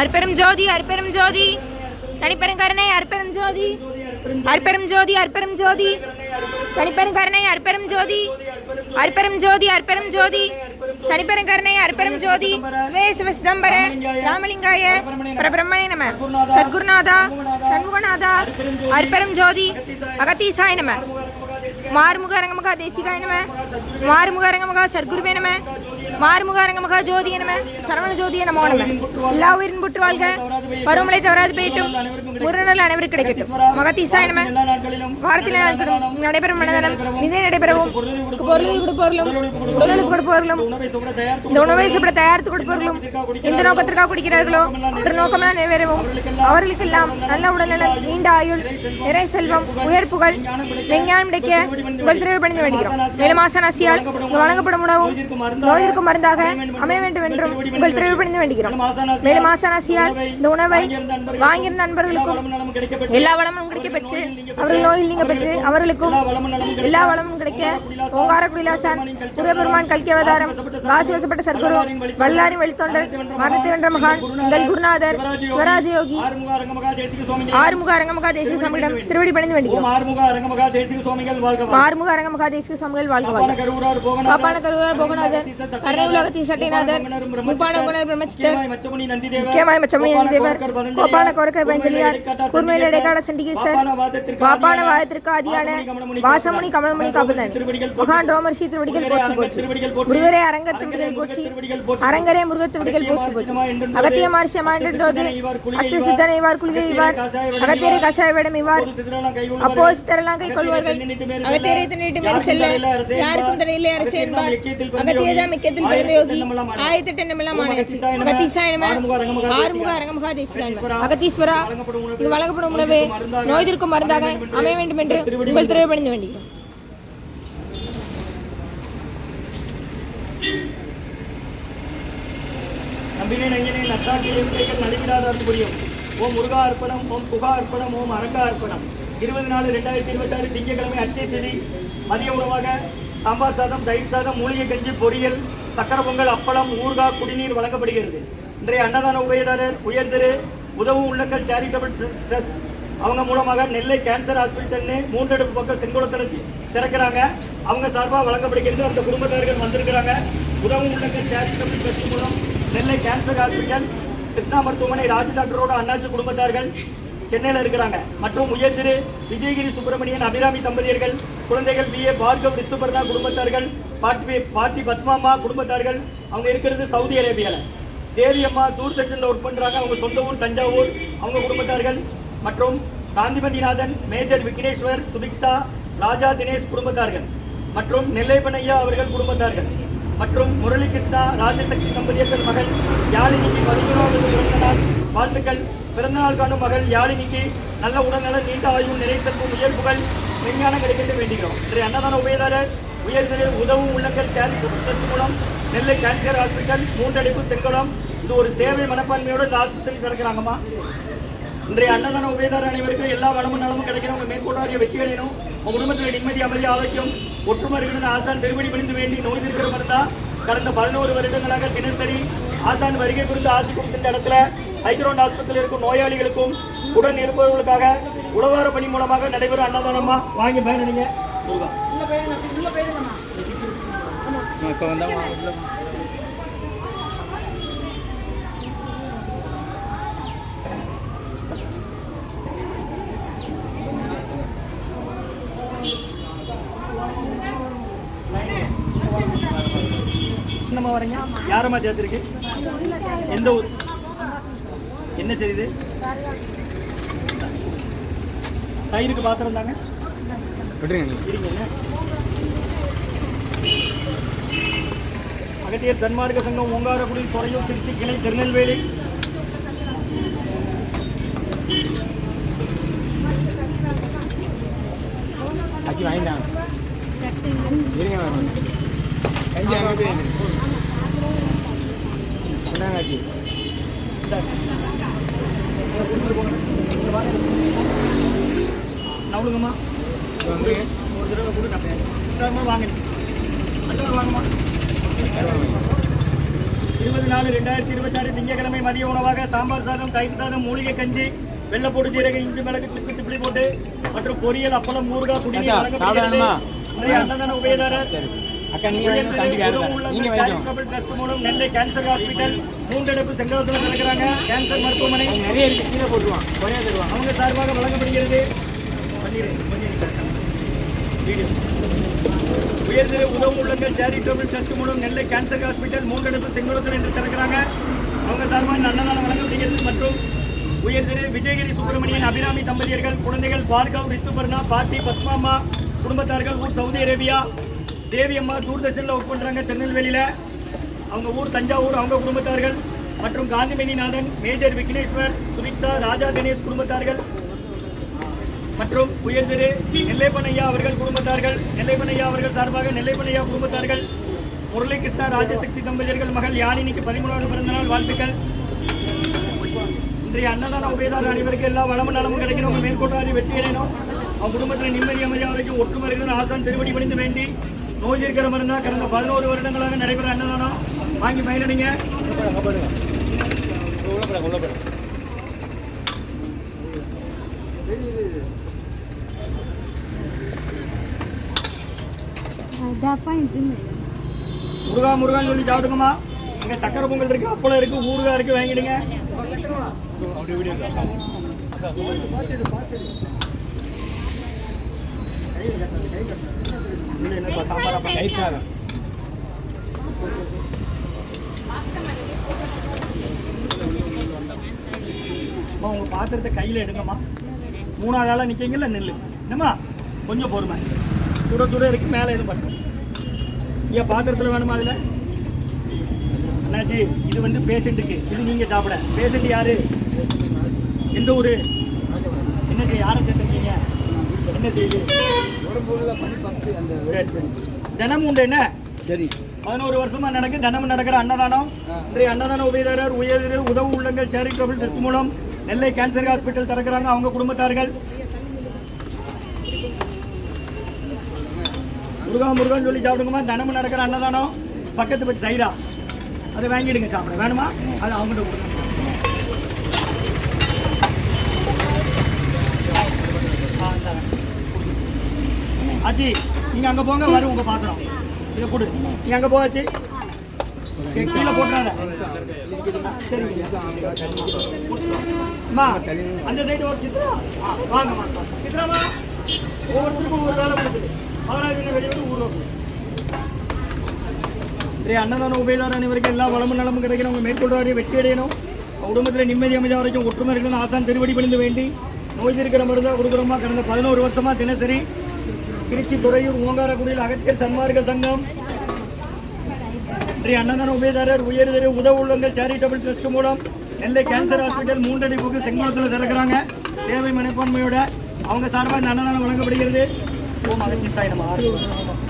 அற்பெரும் ஜோதி அற்பெரும் ஜோதி தனிப்பெருங்கருணை அற்பெரும் ஜோதி அற்பெரும் ஜோதி அற்பெரும் ஜோதி தனிப்பெருங்கருணை அற்பெரும் ஜோதி அற்பெரும் ஜோதி அற்பெரும் ஜோதி தனிப்பெருங்கருணை அற்பெரும் ஜோதி sway சிவ சிதம்பர ராமலிங்காய பரபிரம்மணே நம சத்குருநாதா சண்முகநாதா அற்பெரும் ஜோதி அகத்தீசாய நம மாறுமுக அரங்கமகா தேசிகாய நம மாறுமுக அரங்கமகா சத்குருவே நம மாறுமுக அரங்கமகா ஜோதிய நம சரவண ஜோதிய நமோ நம எல்லா உயிரின் புற்று வாழ்க பருவமழை தவறாது போயிட்டும் முருகனால் அனைவருக்கு கிடைக்கட்டும் மகத்தீசாய நம வாரத்தில் நாட்களும் நடைபெறும் மனதனம் நிதை நடைபெறவும் பொருளில் கொடுப்பவர்களும் உடலுக்கு கொடுப்பவர்களும் இந்த உணவை சாப்பிட தயாரித்து கொடுப்பவர்களும் எந்த நோக்கத்திற்காக குடிக்கிறார்களோ ஒரு நோக்கமாக நிறைவேறவும் அவர்களுக்கெல்லாம் நல்ல உடல்நலம் நீண்ட ஆயுள் நிறை செல்வம் உயர் புகழ் விஞ்ஞானம் கிடைக்க உங்கள் திருவிழா பணிந்து வேண்டுகிறோம். மேலும் ஆசானாசியால் வழங்கப்படும் உணவும் நோயிற்கு மருந்தாக அமைய வேண்டும் என்றும் உங்கள் திருவிழா பணிந்து வேண்டுகிறோம். மேலும் ஆசானாசியால் இந்த உணவை வாங்கியிருந்த நண்பர்களுக்கும் எல்லா வளமும் கிடைக்க பெற்று அவர்கள் நோயில் நீங்க பெற்று அவர்களுக்கும் எல்லா வளமும் கிடைக்க ஓங்கார குடிலாசான் முருகபெருமான் கல்கி அவதாரம் வாசி வசப்பட்ட சர்க்குரு வல்லாரின் வழித்தொண்டர் மரணத்தை வென்ற மகான் உங்கள் குருநாதர் ஸ்வராஜ யோகி ஆறுமுக அரங்கமகா தேசிக சுவாமியிடம் திருவடி பணிந்து வேண்டுகிறோம். ஆறுமுக அரங்கமகா தேசிக சுவாமிகள் வாழ்க வாழ்க. காப்பான கருவார் போகநாதர் கருணை உலகத்தி சட்டைநாதர் முப்பான குணர் பிரம்மச்சித்தர் முக்கியமாய் மச்சமணி நந்திதேவர் கோப்பான கோரக்கை பஞ்சலியார் கூர்மையில் இடைக்காட சண்டிகேசர் பாப்பான வாயத்திற்கு ஆதியான வாசமுனி கமலமணி காப்பதன் மகான் ரோமர்ஷி திருவடிகள் போற்றி போற்றி முருகரே அரங்கர் திருவடிகள் போற்றி அரங்கரே முருகர் திருவடிகள் போற்றி போற்றி அகத்திய மகர்ஷி மாண்டோது அஸ்த சித்தனை இவார் குளிகை இவார் அகத்தியரை கஷாய வேடம் இவார் அப்போ சித்தரெல்லாம் கை கொள்வார்கள் அகத்தியரை தன்னிட்டு மேல் செல்ல யாருக்கும் தடையில்லை அரசு என்பார் அகத்தியதான் மிக்கத்தில் பிறந்த யோகி ஆயத்திட்ட நம்மெல்லாம் ஆணையாச்சு அகத்தீசாய நம ஆறுமுக அரங்கமகா தேசிகாய நம அகத்தீஸ்வரா இங்கு வழங்கப்படும் உணவே நோய் தீர்க்கும் மருந்தாக அமைய வேண்டும் என்று உங்கள் திருவிழா பணிந்து வேண்டுகிறோம். நம்பினேன் அஞ்சனேன் நத்தாக்கியும் நலிவிடாத புரியும். ஓம் முருகா அர்ப்பணம், ஓம் புகா அர்ப்பணம், ஓம் அரங்கா அர்ப்பணம். 20/4/2026 திங்கட்கிழமை அச்சய தேதி மதிய உணவாக சாம்பார் சாதம், தயிர் சாதம், மூலிகை கஞ்சி, பொரியல், சக்கரை பொங்கல், அப்பளம், ஊர்காய், குடிநீர் வழங்கப்படுகிறது. இன்றைய அன்னதான உபயதாரர் உயர்திரு உதவும் உள்ளங்கள் சேரிட்டபிள் ட்ரஸ்ட் அவங்க மூலமாக நெல்லை கேன்சர் ஹாஸ்பிட்டல்னு 3 அடுப்பு பக்கம் செங்கோலத்தில் திறக்கிறாங்க. அவங்க சார்பாக வழங்கப்படுகிறது. அந்த குடும்பத்தார்கள் வந்திருக்கிறாங்க. உதவும் உள்ளங்கள் சேரிட்டபிள் ட்ரஸ்ட் மூலம் நெல்லை கேன்சர் ஹாஸ்பிட்டல், கிருஷ்ணா மருத்துவமனை, ராஜு டாக்டரோட அண்ணாச்சி குடும்பத்தார்கள் சென்னையில் இருக்கிறாங்க. மற்றும் உயர்திரு விஜயகிரி சுப்பிரமணியன் அபிராமி தம்பதியர்கள் குழந்தைகள் BA பார்கவ் ரித்துபர்ணா குடும்பத்தார்கள், பாட்டி பத்மாமா குடும்பத்தார்கள் அவங்க இருக்கிறது சவுதி அரேபியாவில். தேவி அம்மா தூர்தர்ஷனில் ஒர்க் பண்ணுறாங்க. அவங்க சொந்த ஊர் தஞ்சாவூர், அவங்க குடும்பத்தார்கள். மற்றும் காந்திமதிநாதன், மேஜர் விக்னேஸ்வர், சுபிக்ஷா, ராஜா தினேஷ் குடும்பத்தார்கள். மற்றும் நெல்லைப்பனையா அவர்கள் குடும்பத்தார்கள். மற்றும் முரளி கிருஷ்ணா ராஜசக்தி தம்பதியர்கள் மகள் யாழினிக்கு 11வது பிறந்த நாள் வாழ்த்துக்கள். பிறந்தநாள் காணும் மகள் யாழினிக்கு நல்ல உடல்நல நீண்ட ஆயுள் நிறை செல்வம் உயர் புகழ் விஞ்ஞானம் கிடைக்க வேண்டுகிறோம். இன்றைய அன்னதான உபயதாரர் உயர்திரு உதவும் உள்ளங்கள் சேரிட்டபிள் ட்ரஸ்ட் மூலம் நெல்லை கேன்சர் ஹாஸ்பிட்டல் 3 அடுப்பு செங்கோலம். இது ஒரு சேவை மனப்பான்மையோடு இந்த ஆஸ்பத்திரி திறக்கிறாங்கம்மா. இன்றைய அன்னதான உபயதாரர் அனைவருக்கும் எல்லா வளமும் நலமும் கிடைக்கணும். உங்கள் மேற்கொண்டாரிய வெற்றி அடையணும். உங்கள் குடும்பத்தில் நிம்மதி அமைதி ஆரோக்கியம் ஒற்றுமை இருக்கணும்னு ஆசான் திருவடி பணிந்து வேண்டி நோய் இருக்கிற மருந்தா கடந்த 11 வருடங்களாக தினசரி ஆசான் வருகை குறித்து ஆசை கொடுத்த இடத்துல ஹைக்ரௌண்ட் ஆஸ்பத்திரியில் இருக்கும் நோயாளிகளுக்கும் உடன் இருப்பவர்களுக்காக உழவார பணி மூலமாக நடைபெறும் அன்னதானமா வாங்கி பயனடைங்க. என்னம்மா வரீங்க? யாரம்மா சேர்த்துருக்கு? எந்த ஊர்? என்ன செய்யுது? தயிருக்கு பாத்திரம் தாங்க அகத்தியர் சன்மார்க்க சங்கம் ஓங்காரக்குடி துறையூர் திருச்சி கிளை திருநெல்வேலி. ஆச்சி வாங்கிட்டாங்க. நவளுங்கம்மா ஒரு தடவை கூட நான் சார்மா வாங்க வாங்கம்மா. 20/4/2026 திங்கட்கிழமை மதிய உணவாக சாம்பார் சாதம், தயிர் சாதம், மூலிகை கஞ்சி, வெள்ளப்பூடு, ஜீரக, இஞ்சி, மிளகு, சுக்கு, திப்பிலி போட்டு மற்றும் பொரியல், அப்பளம், ஊறுகாய், குடிநீர் வழங்கப்படுகிறது. இன்றைய அன்னதான உபயதாரர் சேரிட்டபிள் ட்ரஸ்ட் மூலம் நெல்லை கேன்சர் ஹாஸ்பிட்டல் மூன்றடுப்பு செங்கலத்தில் நடக்கிறாங்க. கேன்சர் மருத்துவமனை அவங்க சார்பாக வழங்கப்படுகிறது. உயர்திரு உதவும் உள்ளங்கள் சேரிட்டபிள் ட்ரஸ்ட் மூலம் நெல்லை கேன்சர் ஹாஸ்பிட்டல் மூன்றடுப்பு செங்கலத்தில் என்று திறக்கிறாங்க. அவங்க சார்பாக அன்னதானம் வழங்கப்படுகிறது. மற்றும் உயர்திரு விஜயகிரி சுப்பிரமணியன் அபிராமி தம்பதியர்கள் குழந்தைகள் பார்கவ், ரித்துபர்ணா, பாட்டி, பத்மாமா குடும்பத்தார்கள் ஊர் சவுதி அரேபியா. தேவி அம்மா தூர்தர்ஷனில் ஒர்க் பண்ணுறாங்க திருநெல்வேலியில். அவங்க ஊர் தஞ்சாவூர், அவங்க குடும்பத்தார்கள். மற்றும் காந்திமணிநாதன், மேஜர் விக்னேஸ்வர், சுவிக்ஷா, ராஜா தினேஷ் குடும்பத்தார்கள். மற்றும் உயர்திரு நெல்லைப்பனையா அவர்கள் குடும்பத்தார்கள். நெல்லைப்பனையா அவர்கள் சார்பாக நெல்லைப்பனையா குடும்பத்தார்கள். முரளிகிருஷ்ணா ராஜசக்தி தம்பதியர்கள் மகள் யாழினிக்கு 13வது பிறந்தநாள் வாழ்த்துக்கள். இன்றைய அன்னதான உபயதார அனைவருக்கு எல்லா வளமும் நலமும் கிடைக்கணும். அவங்க மேற்கொண்டாடி வெற்றி அடையணும். அவங்க குடும்பத்தில் நிம்மதி அமைதியாக வரைக்கும் ஒற்றுமை இருக்கணும். ஆசான் திருவடி பணிந்து வேண்டி நோய் இருக்கிற மருந்தா கடந்த 11 வருடங்களாக நடைபெற அன்னதானம் வாங்கி பயனடைங்க. முருகா முருகான்னு சொல்லி சாப்பிடுங்கம்மா. இங்கே சக்கரை பொங்கல் இருக்கு, அப்பளம் இருக்கு, ஊறுகாய் இருக்கு, வாங்கிடுங்க. உங்க பாத்திரத்தை கையில் எடுங்கம்மா. 3வது ஆளாக நிற்கீங்கல்ல நெல் என்னம்மா கொஞ்சம் பொறுமை. சுட சுட இருக்கு, மேலே எதுவும் பண்ணும். ஏன் பாத்திரத்தில் வேணுமா? அதில் அண்ணாச்சி இது வந்து பேஷண்ட்டுக்கு, இது நீங்கள் சாப்பிட. பேஷண்ட் யாரு? எந்த ஊர்? என்ன செய்ய? யாரை சேர்த்துருக்கீங்க? என்ன செய்யுது? சரி சரி. தினமும் உண்டு என்ன? சரி. 11 வருஷமா நடக்கு, தினமும் நடக்கிற அன்னதானம். இன்றைய அன்னதான உபயதாரர் உயர்திரு உதவும் உள்ளங்கள் சேரிட்டபிள் ட்ரஸ்ட் மூலம் நெல்லை கேன்சர் ஹாஸ்பிட்டல் திறக்கிறாங்க. அவங்க குடும்பத்தார்கள். முருகா முருகன் சொல்லி சாப்பிடுங்கம்மா. தினமும் நடக்கிற அன்னதானம். பக்கத்து பற்றி தயிரா அதை வாங்கிடுங்க சாப்பிட. வேணுமா? அது அவங்ககிட்ட கொடுங்க. ஆச்சி நீங்கள் அங்கே போங்க, வரும் உங்கள் பாத்திரம். இதை கொடு. நீங்கள் அங்கே போகாச்சு கீழே போட்டுறாங்க. சரி அம்மா அந்த சைடு ஒரு சித்ரா வாங்கம்மா. சித்ராமா ஒவ்வொருத்தருக்கும் ஒரு வேலை கொடுக்குது. மகாராஜனை வெளியே ஊருக்கு. இன்றைய அன்னதான உபயதார அனைவருக்கு எல்லா வளமும் நலமும் கிடைக்கணும். அவங்க மேற்கொள்வாரி வெற்றி அடையணும். குடும்பத்தில் நிம்மதி அமைதியாக வரைக்கும் ஒற்றுமை இருக்கணும். ஆசான் திருவடி பணிந்து வேண்டி நோய் இருக்கிற மருந்தாக கொடுக்குறோமா. கடந்த 11 வருஷமா தினசரி திருச்சி, துறையூர், ஓங்காரக்குடியில் அகத்தியர் சன்மார்க்க சங்கம். இன்றைய அன்னதான உபயதாரர் உயர்திரு உதவு உள்ளங்கள் சேரிட்டபிள் ட்ரஸ்ட் மூலம் நெல்லை கேன்சர் ஹாஸ்பிட்டல் மூன்றடிப்புக்கு செங்கோலத்தில் திறக்கிறாங்க. சேவை மனப்பான்மையோட அவங்க சார்பாக இந்த அன்னதானம் வழங்கப்படுகிறது. ஓம் அகத்திய சாய் நமः.